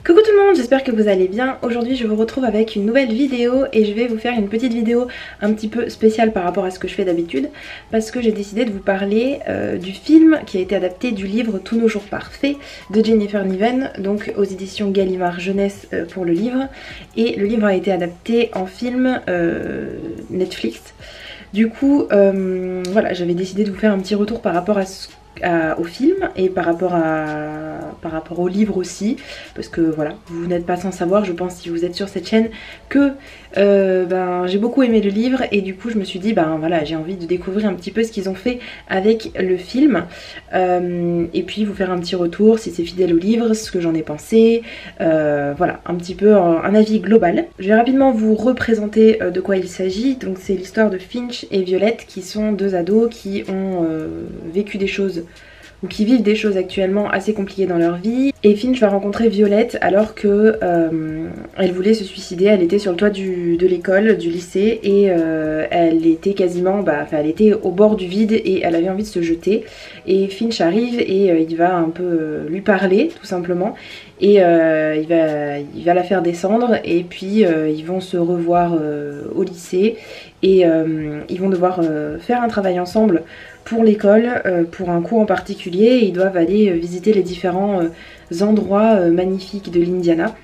Coucou tout le monde, j'espère que vous allez bien. Aujourd'hui je vous retrouve avec une nouvelle vidéo et je vais vous faire une petite vidéo un petit peu spéciale par rapport à ce que je fais d'habitude, parce que j'ai décidé de vous parler du film qui a été adapté du livre Tous nos jours parfaits de Jennifer Niven, donc aux éditions Gallimard Jeunesse pour le livre, et le livre a été adapté en film Netflix. Du coup voilà, j'avais décidé de vous faire un petit retour par rapport au film et par rapport au livre aussi, parce que voilà, vous n'êtes pas sans savoir, je pense, si vous êtes sur cette chaîne, que j'ai beaucoup aimé le livre, et du coup je me suis dit voilà, j'ai envie de découvrir un petit peu ce qu'ils ont fait avec le film, et puis vous faire un petit retour si c'est fidèle au livre, ce que j'en ai pensé, voilà, un petit peu un avis global. Je vais rapidement vous représenter de quoi il s'agit. Donc c'est l'histoire de Finch et Violette, qui sont deux ados qui ont vécu des choses, ou qui vivent des choses actuellement assez compliquées dans leur vie. Et Finch va rencontrer Violette alors que elle voulait se suicider. Elle était sur le toit de l'école, du lycée, et elle était quasiment, elle était au bord du vide et elle avait envie de se jeter. Et Finch arrive et il va un peu lui parler tout simplement. Et il va la faire descendre, et puis ils vont se revoir au lycée, et ils vont devoir faire un travail ensemble pour l'école, pour un cours en particulier. Ils doivent aller visiter les différents endroits magnifiques de l'Indiana,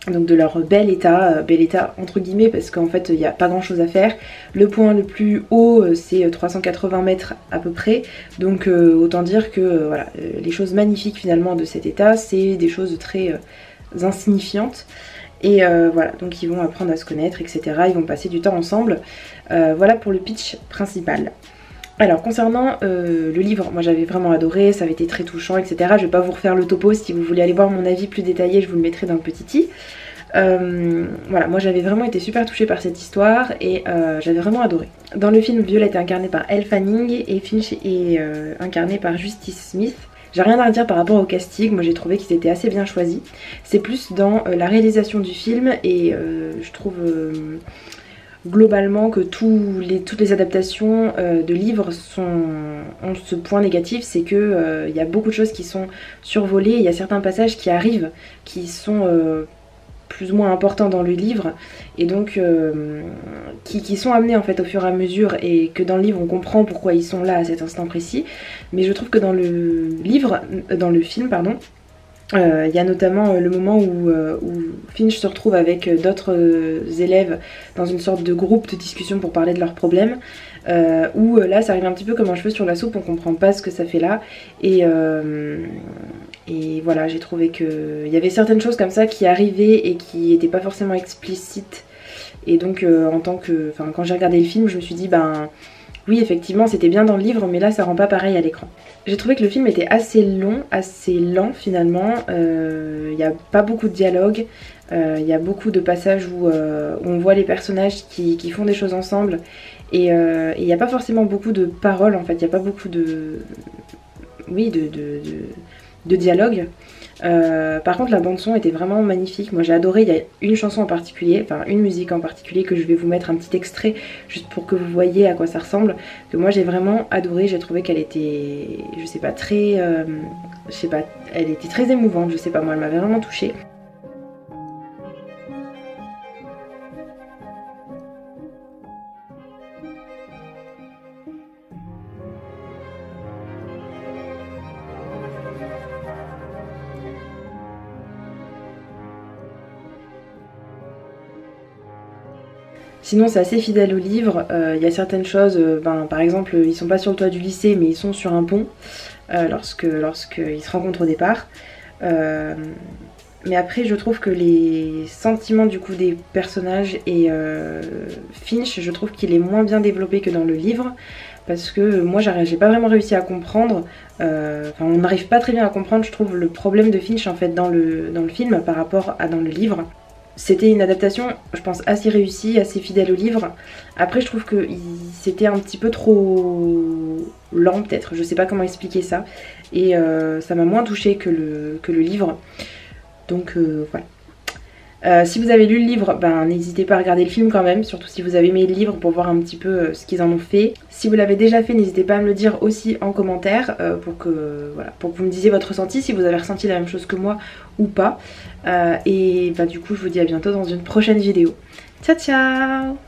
donc de leur bel état entre guillemets, parce qu'en fait il n'y a pas grand chose à faire. Le point le plus haut c'est 380 mètres à peu près, donc autant dire que voilà, les choses magnifiques finalement de cet état, c'est des choses très insignifiantes. Et voilà, donc ils vont apprendre à se connaître, etc. Ils vont passer du temps ensemble. Voilà pour le pitch principal. Alors concernant le livre, moi j'avais vraiment adoré, ça avait été très touchant, etc. Je vais pas vous refaire le topo, si vous voulez aller voir mon avis plus détaillé, je vous le mettrai dans le petit i. Voilà, moi j'avais vraiment été super touchée par cette histoire, et j'avais vraiment adoré. Dans le film, Violette est incarnée par Elle Fanning et Finch est incarné par Justice Smith. J'ai rien à redire par rapport au casting, moi j'ai trouvé qu'ils étaient assez bien choisis. C'est plus dans la réalisation du film, et je trouve globalement que toutes les adaptations de livres ont ce point négatif, c'est que y a beaucoup de choses qui sont survolées. Il y a certains passages qui arrivent qui sont plus ou moins importants dans le livre, et donc qui sont amenés en fait au fur et à mesure, et que dans le livre on comprend pourquoi ils sont là à cet instant précis. Mais je trouve que dans le film pardon, il y a notamment le moment où Finch se retrouve avec d'autres élèves dans une sorte de groupe de discussion pour parler de leurs problèmes, où là ça arrive un petit peu comme un cheveu sur la soupe, on comprend pas ce que ça fait là, et voilà, j'ai trouvé qu'il y avait certaines choses comme ça qui arrivaient et qui n'étaient pas forcément explicites, et donc quand j'ai regardé le film je me suis dit oui, effectivement c'était bien dans le livre, mais là ça rend pas pareil à l'écran. J'ai trouvé que le film était assez long, assez lent finalement. Il n'y a pas beaucoup de dialogue, il y a beaucoup de passages où on voit les personnages qui font des choses ensemble, et il n'y a pas forcément beaucoup de paroles en fait, il n'y a pas beaucoup de dialogue. Par contre la bande son était vraiment magnifique, moi j'ai adoré. Il y a une chanson en particulier, enfin une musique en particulier, que je vais vous mettre un petit extrait juste pour que vous voyez à quoi ça ressemble, que moi j'ai vraiment adoré. J'ai trouvé qu'elle était, je sais pas, très elle était très émouvante, je sais pas, moi elle m'avait vraiment touchée. Sinon c'est assez fidèle au livre. Il y a certaines choses, par exemple ils sont pas sur le toit du lycée mais ils sont sur un pont lorsqu'ils se rencontrent au départ. Mais après je trouve que les sentiments du coup des personnages, et Finch, je trouve qu'il est moins bien développé que dans le livre, parce que moi j'ai pas vraiment réussi à comprendre, on n'arrive pas très bien à comprendre je trouve le problème de Finch en fait dans le film par rapport à dans le livre. C'était une adaptation, je pense, assez réussie, assez fidèle au livre. Après, je trouve que c'était un petit peu trop lent, peut-être. Je sais pas comment expliquer ça. Et ça m'a moins touchée que le livre. Donc voilà. Si vous avez lu le livre, ben, n'hésitez pas à regarder le film quand même, surtout si vous avez aimé le livre pour voir un petit peu ce qu'ils en ont fait. Si vous l'avez déjà fait, n'hésitez pas à me le dire aussi en commentaire pour que vous me disiez votre ressenti, si vous avez ressenti la même chose que moi ou pas. Et bah, du coup je vous dis à bientôt dans une prochaine vidéo. Ciao ciao!